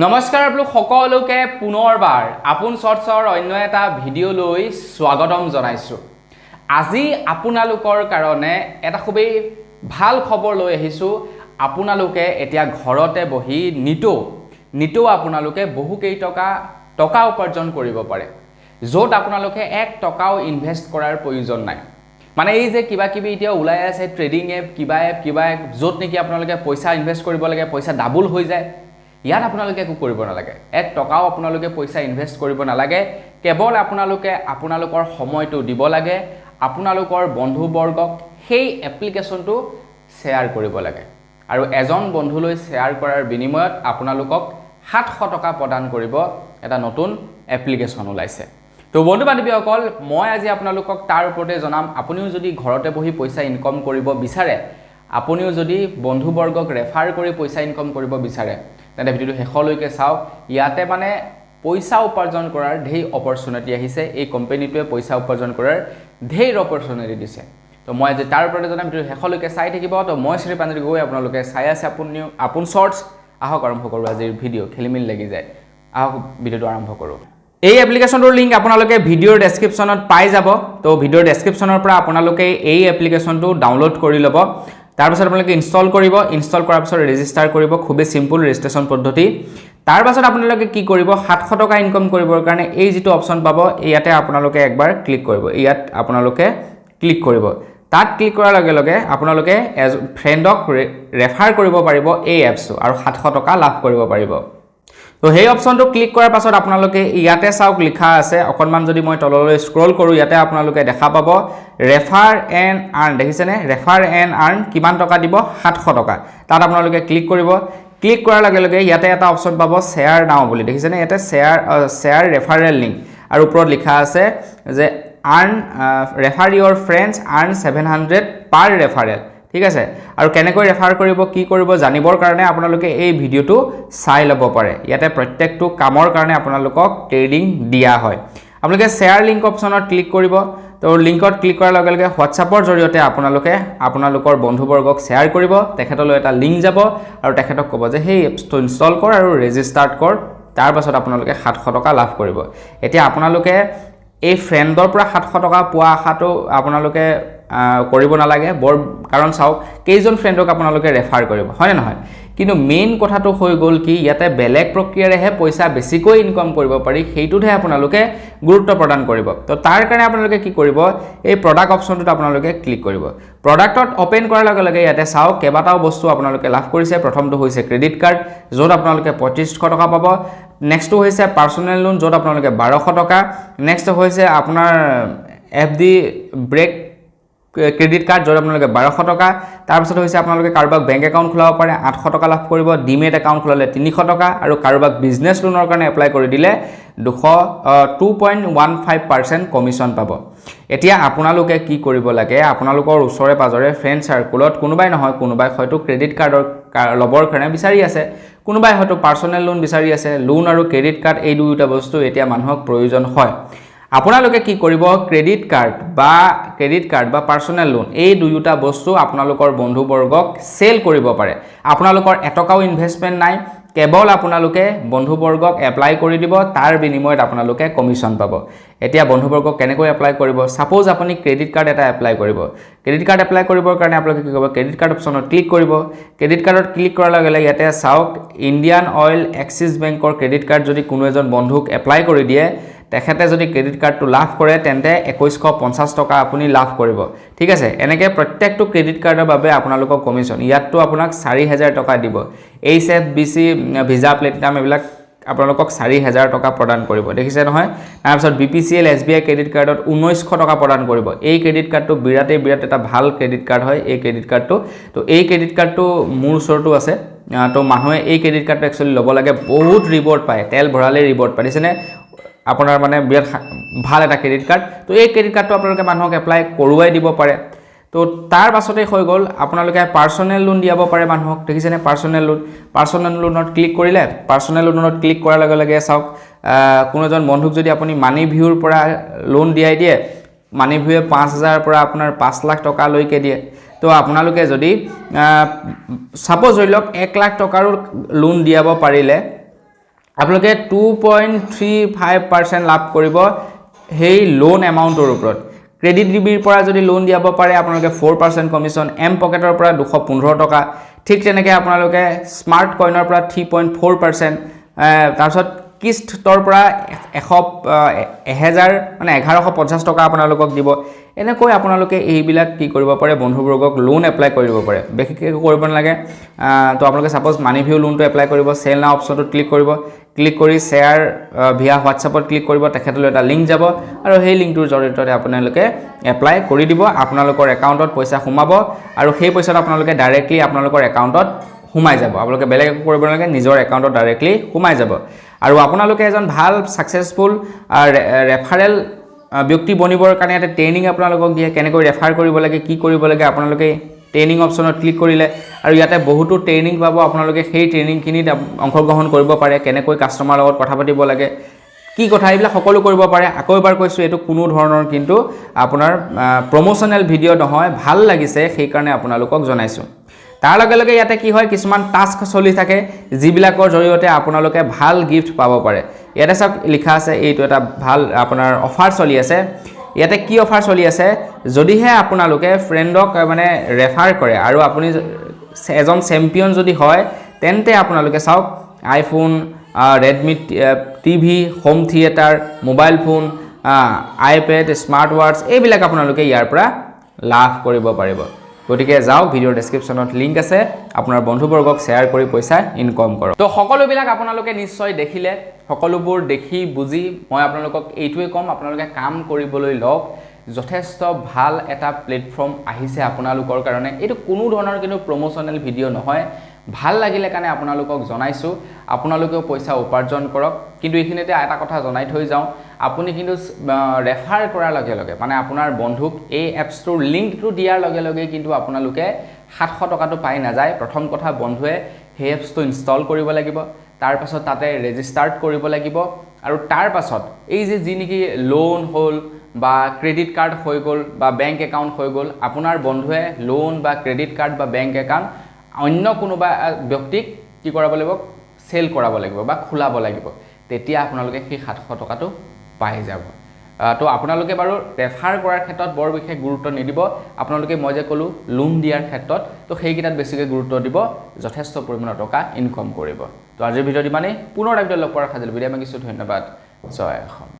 নমস্কাৰ আপোনালোক সকলোকে পুনৰবাৰ আপোন শৰ্টছৰ অন্য এটা ভিডিঅ' লৈ স্বাগতম জনাইছো। আজি আপোনালোকৰ কাৰণে এটা খুবেই ভাল খবৰ লৈ আহিছো। আপোনালোকে এতিয়া ঘৰতে বহি নিটো আপোনালোকে বহু কেই টকা উপাৰ্জন কৰিব পাৰে, য'ত আপোনালোকে 1 টকাও ইনভেষ্ট কৰাৰ প্ৰয়োজন নাই। মানে এই যে কিবা কিবি এতিয়া ওলাই আছে ট্ৰেডিং এপ কিবা এপ য'ত নেকি আপোনালোকে পইচা ইনভেষ্ট কৰিব লাগে, পইচা ডাবল হৈ যায়। ইয়াত আপোনালোকে একো কৰিব নালাগে, 1 টকাও আপোনালোকে পইচা ইনভেষ্ট কৰিব নালাগে। কেৱল আপোনালোকে আপোনালোকৰ সময়টো দিব লাগে, আপোনালোকৰ বন্ধুবৰ্গক সেই এপ্লিকেশ্যনটো শ্বেয়াৰ কৰিব লাগে। আৰু এজন বন্ধুলৈ শ্বেয়াৰ কৰাৰ বিনিময়ত আপোনালোকক 700 টকা প্ৰদান কৰিব এটা নতুন এপ্লিকেশ্যন ওলাইছে। তো বন্ধু বান্ধৱীসকল, মই আজি আপোনালোকক তাৰ ওপৰতে জনাম। আপুনিও যদি ঘৰতে বহি পইচা ইনকম কৰিব বিচাৰে, আপুনিও যদি বন্ধুবৰ্গক ৰেফাৰ কৰি পইচা ইনকম কৰিব বিচাৰে, তেন্তে ভিডিঅ'টো শেষলৈকে চাওক। ইয়াতে মানে পইচা উপাৰ্জন কৰাৰ ঢেৰ অপৰচুনিটি আহিছে। এই কোম্পানীটোৱে পইচা উপাৰ্জন কৰাৰ ঢেৰ অপৰচুনিটি দিছে। তো মই আজি তাৰ ওপৰতে জনাম, ভিডিঅ'টো শেষলৈকে চাই থাকিব। তো মই শ্ৰী পাঞ্জী গৈ আপোনালোকে চাই আছে আপোন শৰ্টছ। আহক আৰম্ভ কৰোঁ আজিৰ ভিডিঅ', খেলিমেলি লাগি যায়। আহক ভিডিঅ'টো আৰম্ভ কৰোঁ। এই এপ্লিকেশ্যনটোৰ লিংক আপোনালোকে ভিডিঅ'ৰ ডেছক্ৰিপশ্যনত পাই যাব। তো ভিডিঅ'ৰ ডেছক্ৰিপশ্যনৰ পৰা আপোনালোকে এই এপ্লিকেশ্যনটো ডাউনলোড কৰি ল'ব। তাৰপিছত আপোনালোকে ইনষ্টল কৰিব, ইনষ্টল কৰাৰ পিছত ৰেজিষ্টাৰ কৰিব। খুবেই সিম্পল ৰেজিষ্ট্ৰেশ্যন পদ্ধতি। তাৰ পাছত আপোনালোকে কি কৰিব, 700 টকা ইনকম কৰিবৰ কাৰণে এই যিটো অপশ্যন পাব, ইয়াতে আপোনালোকে একবাৰ ক্লিক কৰিব। ইয়াত আপোনালোকে ক্লিক কৰিব। তাত ক্লিক কৰাৰ লগে লগে আপোনালোকে ফ্ৰেণ্ডক ৰেফাৰ কৰিব পাৰিব এই এপছটো আৰু 700 টকা লাভ কৰিব পাৰিব। তো সেই অপশ্যনটো ক্লিক কৰাৰ পাছত আপোনালোকে ইয়াতে চাওক লিখা আছে, অকণমান যদি মই তললৈ স্ক্ৰল কৰোঁ, ইয়াতে আপোনালোকে দেখা পাব ৰেফাৰ এণ্ড আৰ্ণ। দেখিছেনে, ৰেফাৰ এণ্ড আৰ্ণ কিমান টকা দিব, 700 টকা। তাত আপোনালোকে ক্লিক কৰিব। ক্লিক কৰাৰ লগে লগে ইয়াতে এটা অপশ্যন পাব শ্বেয়াৰ নাও বুলি। দেখিছেনে, ইয়াতে শ্বেয়াৰ ৰেফাৰেল লিংক আৰু ওপৰত লিখা আছে যে আৰ্ণ ৰেফাৰ ইয়ৰ ফ্ৰেণ্ডছ আৰ্ণ 700 পাৰ ৰেফাৰেল। ঠিক আছে, আৰু কেনেকৈ ৰেফাৰ কৰিব, কি কৰিব জানিবৰ কাৰণে আপোনালোকে এই ভিডিঅ'টো চাই ল'ব পাৰে। ইয়াতে প্ৰত্যেকটো কামৰ কাৰণে আপোনালোকক ট্ৰেডিং দিয়া হয়। আপোনালোকে শ্বেয়াৰ লিংক অপশ্যনত ক্লিক কৰিব। তো লিংকত ক্লিক কৰাৰ লগে লগে হোৱাটছআপৰ জৰিয়তে আপোনালোকে আপোনালোকৰ বন্ধুবৰ্গক শ্বেয়াৰ কৰিব। তেখেতলৈ এটা লিংক যাব আৰু তেখেতক ক'ব যে সেই এপছটো ইনষ্টল কৰ আৰু ৰেজিষ্টাৰ্ট কৰ। তাৰ পাছত আপোনালোকে 700 টকা লাভ কৰিব। এতিয়া আপোনালোকে এই ফ্ৰেণ্ডৰ পৰা 700 টকা পোৱা আশাটো আপোনালোকে কৰিব নালাগে কাৰণ চাওক কেইজন ফ্ৰেণ্ডক আপোনালোকে ৰেফাৰ কৰিব, হয়নে নহয়। কিন্তু মেইন কথাটো হৈ গ'ল কি, ইয়াতে বেলেগ প্ৰক্ৰিয়াৰেহে পইচা বেছিকৈ ইনকম কৰিব পাৰি, সেইটোতহে আপোনালোকে গুৰুত্ব প্ৰদান কৰিব। তো তাৰ কাৰণে আপোনালোকে কি কৰিব, এই প্ৰডাক্ট অপশ্যনটোত আপোনালোকে ক্লিক কৰিব। প্ৰডাক্টত অ'পেন কৰাৰ লগে লগে ইয়াতে চাওক কেইবাটাও বস্তু আপোনালোকে লাভ কৰিছে। প্ৰথমটো হৈছে ক্ৰেডিট কাৰ্ড, য'ত আপোনালোকে 2500 টকা পাব। নেক্সটটো হৈছে পাৰ্চনেল লোন, য'ত আপোনালোকে 1200 টকা। নেক্সট হৈছে আপোনাৰ FD ব্ৰেক ক্ৰেডিট কাৰ্ড, য'ত আপোনালোকে 1200 টকা। তাৰপিছত হৈছে আপোনালোকে কাৰোবাক বেংক একাউণ্ট খোলাব পাৰে, 800 টকা লাভ কৰিব। ডিমেট একাউণ্ট খোলালে 300 টকা, আৰু কাৰোবাক বিজনেছ লোনৰ কাৰণে এপ্লাই কৰি দিলে 2.15% কমিশ্যন পাব। এতিয়া আপোনালোকে কি কৰিব লাগে, আপোনালোকৰ ওচৰে পাজৰে ফ্ৰেণ্ড চাৰ্কুলত কোনোবাই নহয় কোনোবাই হয়তো ক্ৰেডিট কাৰ্ডৰ ল'বৰ কাৰণে বিচাৰি আছে, কোনোবাই হয়তো পাৰ্চনেল লোন বিচাৰি আছে। লোন আৰু ক্ৰেডিট কাৰ্ড এই দুয়োটা বস্তু এতিয়া মানুহক প্ৰয়োজন হয়। আপোনালোকে কি কৰিব, ক্ৰেডিট কাৰ্ড বা পাৰ্চনেল লোন এই দুয়োটা বস্তু আপোনালোকৰ বন্ধুবৰ্গক চেল কৰিব পাৰে। আপোনালোকৰ 1 টকাও ইনভেষ্টমেণ্ট নাই, কেৱল আপোনালোকে বন্ধুবৰ্গক এপ্লাই কৰি দিব, তাৰ বিনিময়ত আপোনালোকে কমিশ্যন পাব। এতিয়া বন্ধুবৰ্গক কেনেকৈ এপ্লাই কৰিব, ছাপ'জ আপুনি ক্ৰেডিট কাৰ্ড এটা এপ্লাই কৰিব। ক্ৰেডিট কাৰ্ড এপ্লাই কৰিবৰ কাৰণে আপোনালোকে কি কৰিব, ক্ৰেডিট কাৰ্ড অপশ্যনত ক্লিক কৰিব। ক্ৰেডিট কাৰ্ডত ক্লিক কৰাৰ লগে লগে ইয়াতে চাওক ইণ্ডিয়ান অইল এক্সিছ বেংকৰ ক্ৰেডিট কাৰ্ড যদি কোনো এজন বন্ধুক এপ্লাই কৰি দিয়ে, তেখেতে যদি ক্ৰেডিট কাৰ্ডটো লাভ কৰে তেন্তে 2150 টকা আপুনি লাভ কৰিব। ঠিক আছে, এনেকৈ প্ৰত্যেকটো ক্ৰেডিট কাৰ্ডৰ বাবে আপোনালোকক কমিশ্যন, ইয়াততো আপোনাক 4000 টকা দিব। HSBC ভিজা প্লেটিনাম এইবিলাক আপোনালোকক 4000 টকা প্ৰদান কৰিব। দেখিছে নহয়। তাৰপিছত BPCL SBI ক্ৰেডিট কাৰ্ডত 1900 টকা প্ৰদান কৰিব। এই ক্ৰেডিট কাৰ্ডটো বিৰাট এটা ভাল ক্ৰেডিট কাৰ্ড হয় এই ক্ৰেডিট কাৰ্ডটো। তো এই ক্ৰেডিট কাৰ্ডটো মোৰ ওচৰতো আছে। তো মানুহে এই ক্ৰেডিট কাৰ্ডটো একচুৱেলি ল'ব লাগে, বহুত ৰিৱাৰ্ড পায়, তেল ভৰালে ৰিৱাৰ্ড পায়। দেখিছেনে, আপোনাৰ মানে বিৰাট ভাল এটা ক্ৰেডিট কাৰ্ড। তো এই ক্ৰেডিট কাৰ্ডটো আপোনালোকে মানুহক এপ্লাই কৰোৱাই দিব পাৰে। তো তাৰ পাছতে হৈ গ'ল আপোনালোকে পাৰ্চনেল লোন দিয়াব পাৰে মানুহক। দেখিছেনে, পাৰ্চনেল লোনত ক্লিক কৰিলে, পাৰ্চনেল লোনত ক্লিক কৰাৰ লগে লগে চাওক কোনো এজন বন্ধুক যদি আপুনি মানি ভিউৰ পৰা লোন দিয়াই দিয়ে, মানি ভিউৱে 5000 পৰা আপোনাৰ 5 লাখ টকালৈকে দিয়ে। তো আপোনালোকে যদি ছাপ'জ ধৰি লওক 1 লাখ টকাৰো লোন দিয়াব পাৰিলে, আপোনালোকে 2.35% লাভ কৰিব সেই লোন এমাউণ্টৰ ওপৰত ক্ৰেডিট ডিবিৰ পৰা যদি লোন দিয়াব পাৰে আপোনালোকে 4% কমিশ্যন এম পকেটৰ পৰা 215 টকা ঠিক তেনেকৈ আপোনালোকে স্মাৰ্ট কইনৰ পৰা 3.4% তাৰপিছত কিষ্টৰ পৰা 1000 মানে 1150 টকা আপোনালোকক দিব এনেকৈ আপোনালোকে এইবিলাক কি কৰিব পাৰে বন্ধুবৰ্গক লোন এপ্লাই কৰিব পাৰে বেছিকৈ কৰিব নালাগে তো আপোনালোকে সাপোজ মানি ভিউ লোনটো এপ্লাই কৰিব সেল নাও অপচনটো ক্লিক কৰিব ক্লিক কৰি শেয়াৰ ভিয়া হোৱাটছআপত ক্লিক কৰিব তেখেতলৈ এটা লিংক যাব আৰু সেই লিংকটোৰ জৰিয়তে আপোনালোকে এপ্লাই কৰি দিব আপোনালোকৰ একাউণ্টত পইচা সোমাব আৰু সেই পইচাটো আপোনালোকে ডাইৰেক্টলি আপোনালোকৰ একাউণ্টত সোমাই যাব আপোনালোকে বেলেগ একো কৰিব নালাগে নিজৰ একাউণ্টত ডাইৰেক্টলি সোমাই যাব আৰু আপোনালোকে এজন ভাল সাকসেসফুল ৰেফাৰেল ব্যক্তি বনিবৰ কাৰণে এটা ট্ৰেইনিং আপোনালোকক দিয়ে কেনেকৈ ৰেফাৰ কৰিব লাগে কি কৰিব লাগে আপোনালোকে ট্ৰেইনিং অপচনত ক্লিক কৰিলে আৰু ইয়াতে বহুতো ট্ৰেইনিং পাব আপোনালোকে সেই ট্ৰেইনিংখিনিত অংশগ্ৰহণ কৰিব পাৰে কেনেকৈ কাস্টমাৰ লগত কথা পাতিব লাগে কি কথা এইবিলাক সকলো কৰিব পাৰে আকৌ এবাৰ কৈছো এটো কোনো ধৰণৰ কিন্তু আপোনাৰ প্ৰমোশনাল ভিডিও নহয় ভাল লাগিছে সেই কাৰণে আপোনালোকক জনাইছো তাৰ লগে লগে ইয়াতে কি হয় কিছুমান টাস্ক চলি থাকে যিবিলাকৰ জৰিয়তে আপোনালোকে ভাল গিফট পাব পাৰে ইয়াতে সব লিখা আছে এইটো এটা ভাল আপোনাৰ অফাৰ চলি আছে ইয়াতে কি অফাৰ চলি আছে যদিহে আপোনালোকে ফ্ৰেণ্ডক মানে ৰেফাৰ কৰে আৰু আপুনি এজন চেম্পিয়ন যদি হয় তেন্তে আপোনালোকে চাওক iPhone Redmi TV home theatre mobile phone iPad smart watch এইবিলাক আপোনালোকে ইয়াৰ পৰা লাভ কৰিব পাৰিব গতিকে যাওক ভিডিওৰ ডেসক্ৰিপচনত লিংক আছে আপোনাৰ বন্ধুবৰ্গক শেয়াৰ কৰি পইচা ইনকাম কৰক তো সকলোবিলাক আপোনালোকে নিশ্চয় দেখিলে সকলোবোৰ দেখি বুজি মই আপোনালোকক এইটোৱে কম আপোনালোকে কাম কৰিবলৈ লওক যথেষ্ট ভাল এটা প্ল্যাটফৰ্ম আহিছে আপোনালোকৰ কাৰণে এটো কোনো ধৰণৰ কিন্তু প্ৰমোশনাল ভিডিও নহয় ভাল লাগিলে কাৰণে আপোনালোকক জনাইছো আপোনালোকেও পইচা উপাৰ্জন কৰক কিন্তু এইখিনিতে এটা কথা জনাই থৈ যাও আপুনি কিন্তু ৰেফাৰ কৰাৰ লগে লগে মানে আপোনাৰ বন্ধুক এই এপছটোৰ লিংকটো দিয়াৰ লগে লগে কিন্তু আপোনালোকে 700 টকাটো পাই না যায় প্ৰথম কথা বন্ধুৱে সেই এপছটো ইনষ্টল কৰিব লাগিব তাৰ পাছত তাতে ৰেজিষ্টাৰ্ড কৰিব লাগিব আৰু তাৰ পাছত এই যে যি নেকি লোন হল বা ক্ৰেডিট কাৰ্ড হৈ গল বা বেংক একাউণ্ট হৈ গল আপোনাৰ বন্ধুৱে লোন বা ক্ৰেডিট কাৰ্ড বা বেংক একাউণ্ট অন্য কোনোবা ব্যক্তিক কি কৰাব লাগিব সেল কৰাব লাগিব বা খোলাব লাগিব তেতিয়া আপোনালোকে সেই 700 টকাটো পাই যাব তো আপোনালোকে বাৰু ৰেফাৰ কৰাৰ ক্ষেত্ৰত বৰ বিশেষ গুৰুত্ব নিদিব আপোনালোকে মই যে কলো লোন দিয়াৰ ক্ষেত্ৰত তো সেইকিটাত বেছিকৈ গুৰুত্ব দিব যথেষ্ট পৰিমাণৰ টকা ইনকাম কৰিব তো আজিৰ ভিডিঅ'টি মানে পুনৰ এটা ভিডিঅ' লগ পোৱাৰ খাজল ভিডিঅ' মাগিছো ধন্যবাদ জয় অসম